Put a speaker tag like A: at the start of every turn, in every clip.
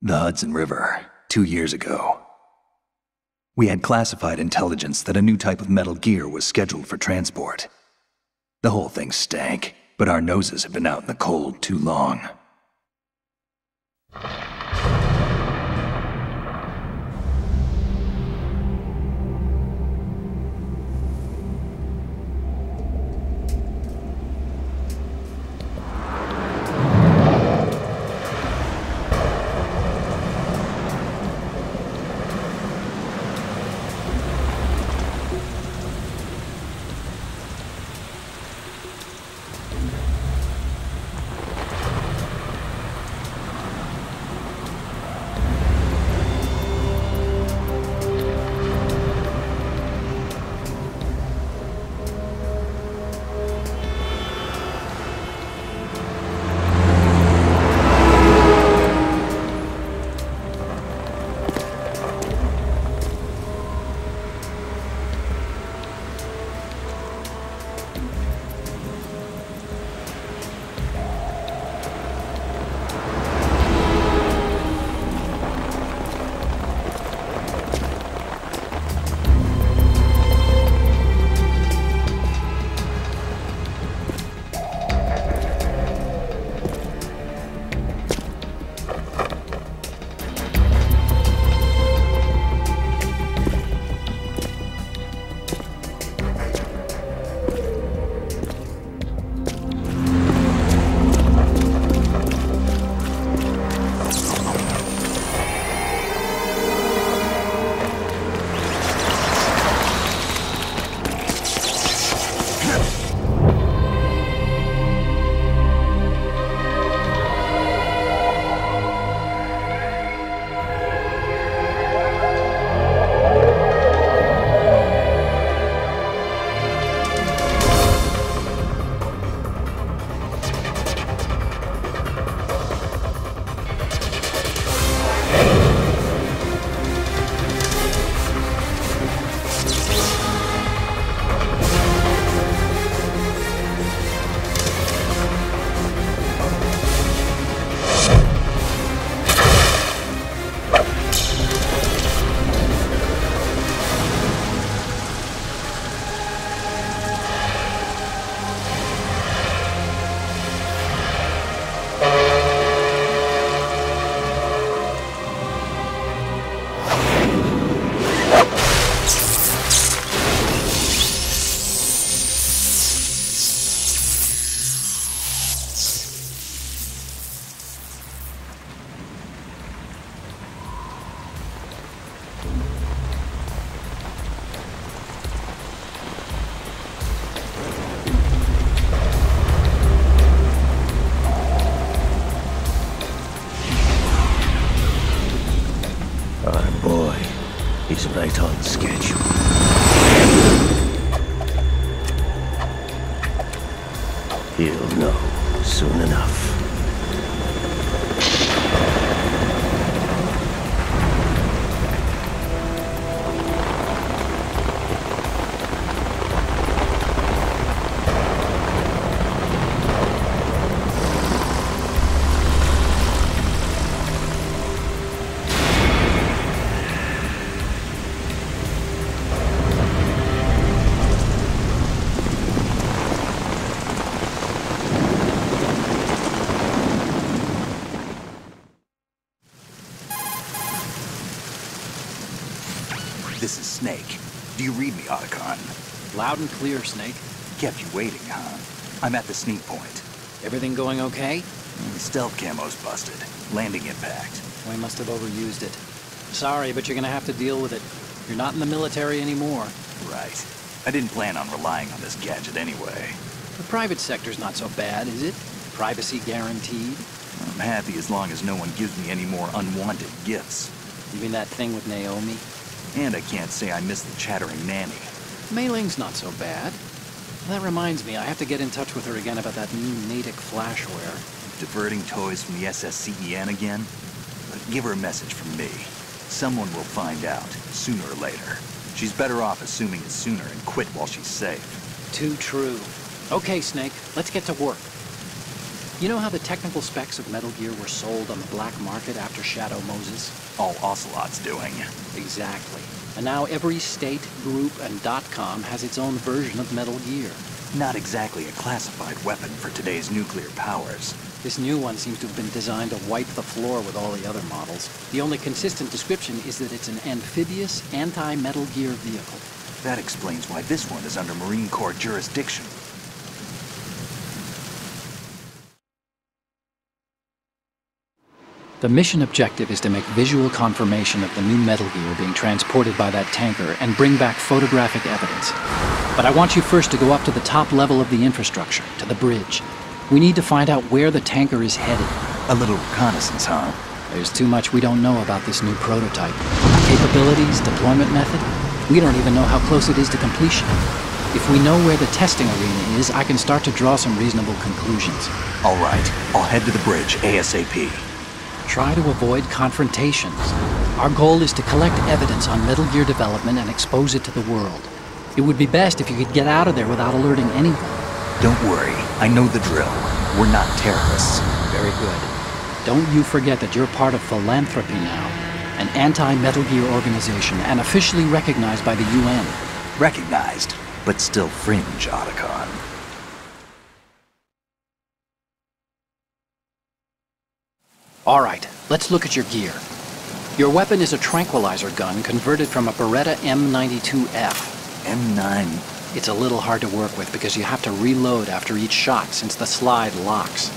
A: The Hudson River, 2 years ago. We had classified intelligence that a new type of metal gear was scheduled for transport. The whole thing stank, but our noses had been out in the cold too long.
B: He's right on schedule. He'll know soon enough.
A: This is Snake. Do you read me, Otacon?
C: Loud and clear, Snake.
A: Kept you waiting, huh? I'm at the sneak point.
C: Everything going okay?
A: The stealth camo's busted. Landing impact.
C: We must have overused it. Sorry, but you're gonna have to deal with it. You're not in the military anymore.
A: Right. I didn't plan on relying on this gadget anyway.
C: The private sector's not so bad, is it? Privacy guaranteed?
A: I'm happy as long as no one gives me any more unwanted gifts.
C: You mean that thing with Naomi?
A: And I can't say I miss the chattering nanny.
C: Mei Ling's not so bad. That reminds me, I have to get in touch with her again about that new Natick flashware.
A: Diverting toys from the SSCEN again? But give her a message from me. Someone will find out, sooner or later. She's better off assuming it sooner and quit while she's safe.
C: Too true. Okay, Snake, let's get to work. You know how the technical specs of Metal Gear were sold on the black market after Shadow Moses?
A: All Ocelot's doing.
C: Exactly. And now every state, group, and .com has its own version of Metal Gear.
A: Not exactly a classified weapon for today's nuclear powers.
C: This new one seems to have been designed to wipe the floor with all the other models. The only consistent description is that it's an amphibious, anti-Metal Gear vehicle.
A: That explains why this one is under Marine Corps jurisdiction.
C: The mission objective is to make visual confirmation of the new Metal Gear being transported by that tanker and bring back photographic evidence. But I want you first to go up to the top level of the infrastructure, to the bridge. We need to find out where the tanker is headed.
A: A little reconnaissance, huh?
C: There's too much we don't know about this new prototype. Capabilities, deployment method. We don't even know how close it is to completion. If we know where the testing arena is, I can start to draw some reasonable conclusions.
A: All right, I'll head to the bridge ASAP.
C: Try to avoid confrontations. Our goal is to collect evidence on Metal Gear development and expose it to the world. It would be best if you could get out of there without alerting anyone.
A: Don't worry, I know the drill. We're not terrorists.
C: Very good. Don't you forget that you're part of Philanthropy now, an anti-Metal Gear organization and officially recognized by the UN.
A: Recognized, but still fringe, Otacon.
C: All right, let's look at your gear. Your weapon is a tranquilizer gun converted from a Beretta M92F.
A: M9.
C: It's a little hard to work with because you have to reload after each shot since the slide locks.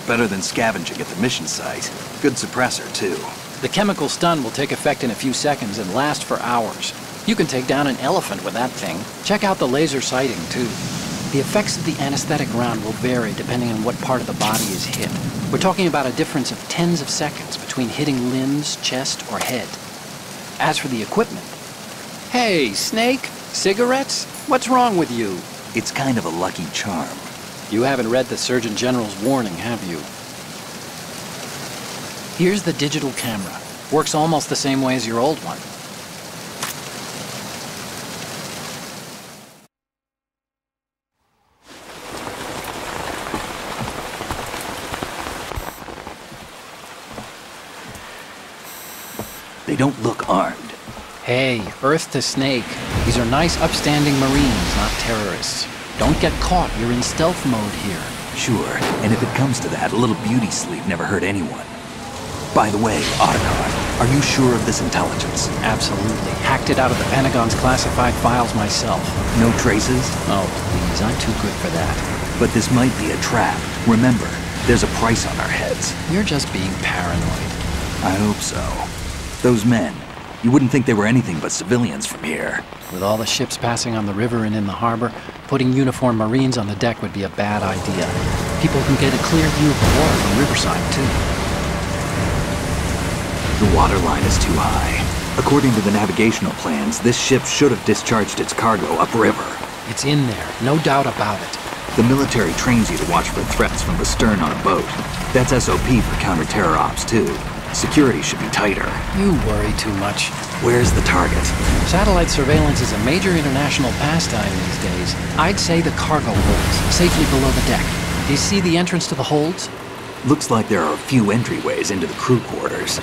A: Better than scavenging at the mission site. Good suppressor, too.
C: The chemical stun will take effect in a few seconds and last for hours. You can take down an elephant with that thing. Check out the laser sighting, too. The effects of the anesthetic round will vary depending on what part of the body is hit. We're talking about a difference of tens of seconds between hitting limbs, chest, or head. As for the equipment... Hey, Snake! Cigarettes? What's wrong with you?
A: It's kind of a lucky charm.
C: You haven't read the Surgeon General's warning, have you? Here's the digital camera. Works almost the same way as your old one.
A: They don't look armed.
C: Hey, Earth to Snake. These are nice, upstanding Marines, not terrorists. Don't get caught. You're in stealth mode here.
A: Sure, and if it comes to that, a little beauty sleep never hurt anyone. By the way, Otacon, are you sure of this intelligence?
C: Absolutely. Hacked it out of the Pentagon's classified files myself.
A: No traces?
C: Oh, please. I'm too good for that.
A: But this might be a trap. Remember, there's a price on our heads.
C: You're just being paranoid.
A: I hope so. Those men, you wouldn't think they were anything but civilians from here.
C: With all the ships passing on the river and in the harbor, putting uniformed Marines on the deck would be a bad idea. People can get a clear view of the water from Riverside, too.
A: The water line is too high. According to the navigational plans, this ship should have discharged its cargo upriver.
C: It's in there, no doubt about it.
A: The military trains you to watch for threats from the stern on a boat. That's SOP for counter-terror ops, too. Security should be tighter.
C: You worry too much.
A: Where's the target?
C: Satellite surveillance is a major international pastime these days. I'd say the cargo holds, safely below the deck. Do you see the entrance to the holds?
A: Looks like there are a few entryways into the crew quarters.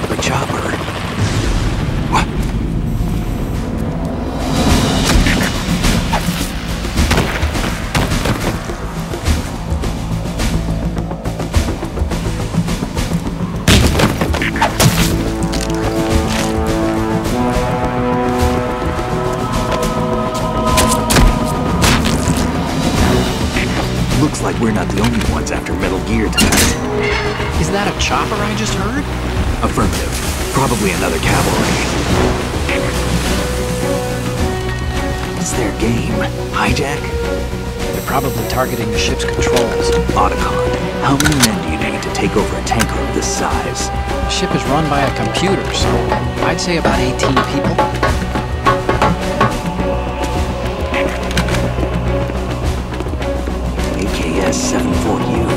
A: The chopper. What? Looks like we're not the only ones after Metal Gear tonight.
C: Is that a chopper I just heard?
A: Affirmative. Probably another cavalry. It's their game. Hijack?
C: They're probably targeting the ship's controls.
A: Otacon, how many men do you need to take over a tanker of this size?
C: The ship is run by a computer, so I'd say about 18 people.
A: AKS-74U.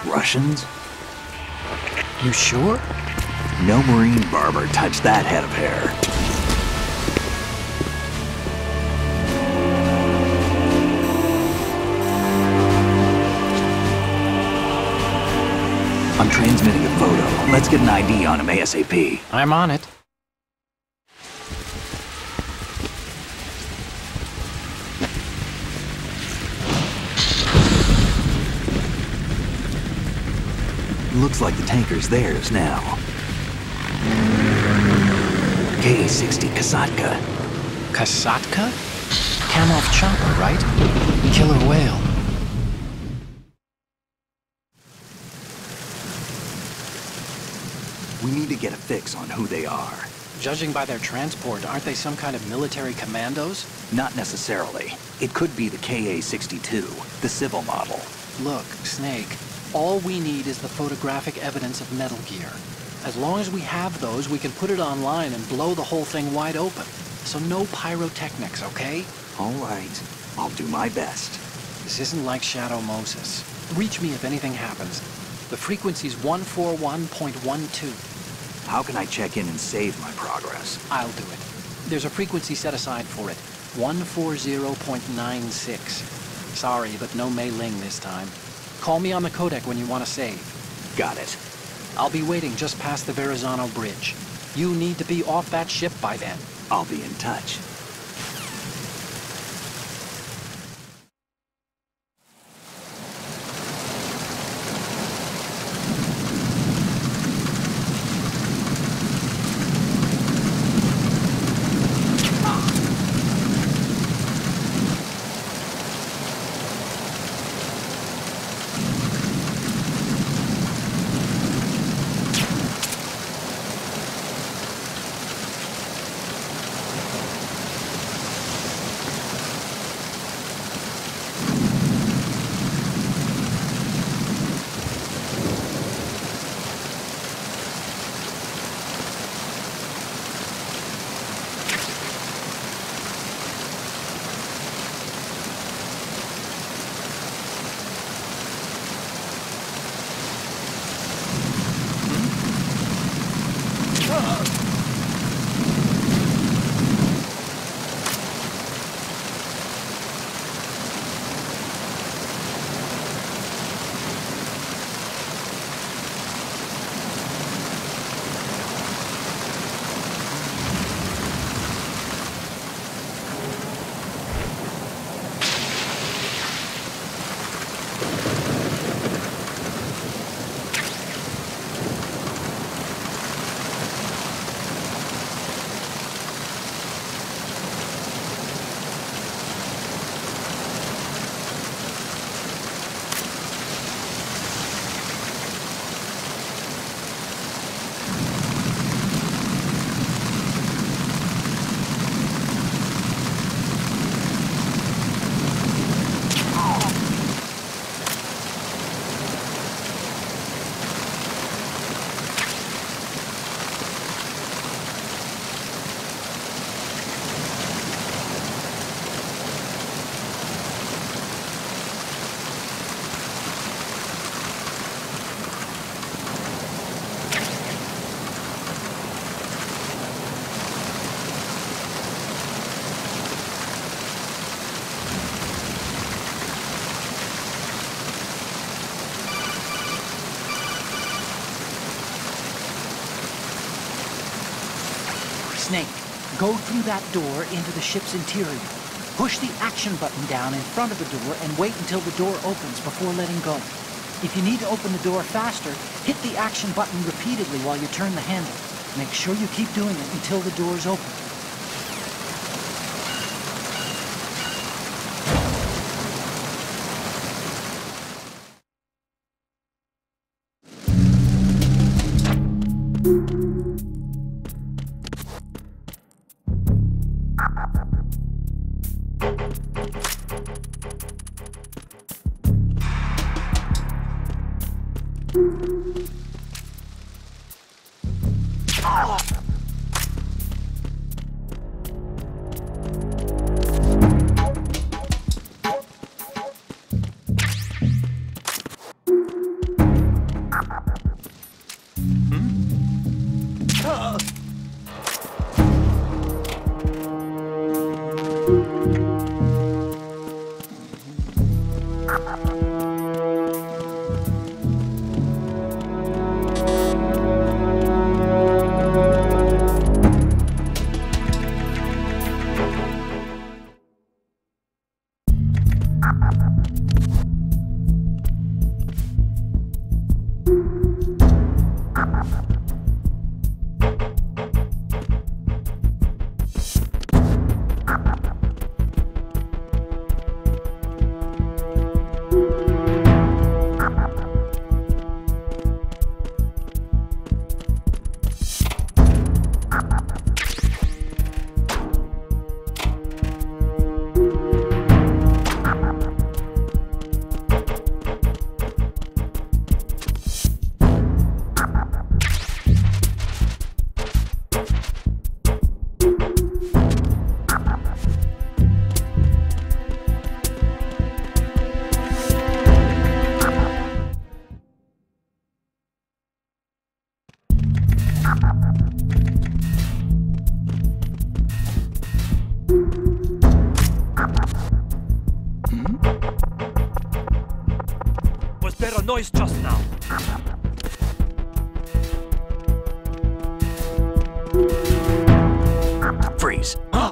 A: Russians?
C: You sure?
A: No marine barber touched that head of hair. I'm transmitting a photo. Let's get an ID on him ASAP.
C: I'm on it.
A: Looks like the tanker's theirs now. Ka-60 Kasatka.
C: Kasatka? Kamov chopper, right? Killer whale.
A: We need to get a fix on who they are.
C: Judging by their transport, aren't they some kind of military commandos?
A: Not necessarily. It could be the Ka-62, the civil model.
C: Look, Snake, all we need is the photographic evidence of Metal Gear. As long as we have those, we can put it online and blow the whole thing wide open. So no pyrotechnics, okay?
A: All right. I'll do my best.
C: This isn't like Shadow Moses. Reach me if anything happens. The frequency's 141.12.
A: How can I check in and save my progress?
C: I'll do it. There's a frequency set aside for it. 140.96. Sorry, but no Mei Ling this time. Call me on the codec when you want to save.
A: Got it.
C: I'll be waiting just past the Verrazano Bridge. You need to be off that ship by then.
A: I'll be in touch.
D: Snake, go through that door into the ship's interior. Push the action button down in front of the door and wait until the door opens before letting go. If you need to open the door faster, hit the action button repeatedly while you turn the handle. Make sure you keep doing it until the door's open.
E: Was there a noise just now?
B: Freeze.
E: Huh?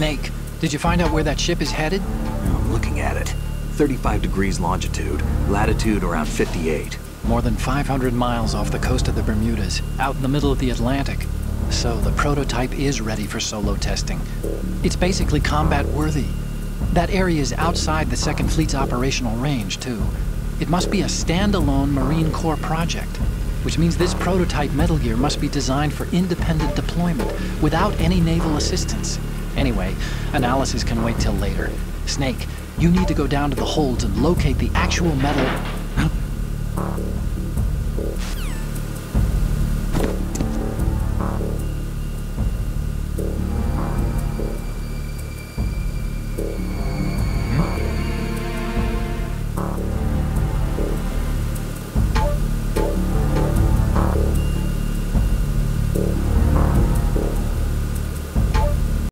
C: Snake, did you find out where that ship is headed?
F: I'm looking at it. 35 degrees longitude, latitude around 58.
C: More than 500 miles off the coast of the Bermudas, out in the middle of the Atlantic. So the prototype is ready for solo testing. It's basically combat-worthy. That area is outside the Second Fleet's operational range, too. It must be a standalone Marine Corps project, which means this prototype Metal Gear must be designed for independent deployment, without any naval assistance. Anyway, analysis can wait till later. Snake, you need to go down to the holds and locate the actual metal...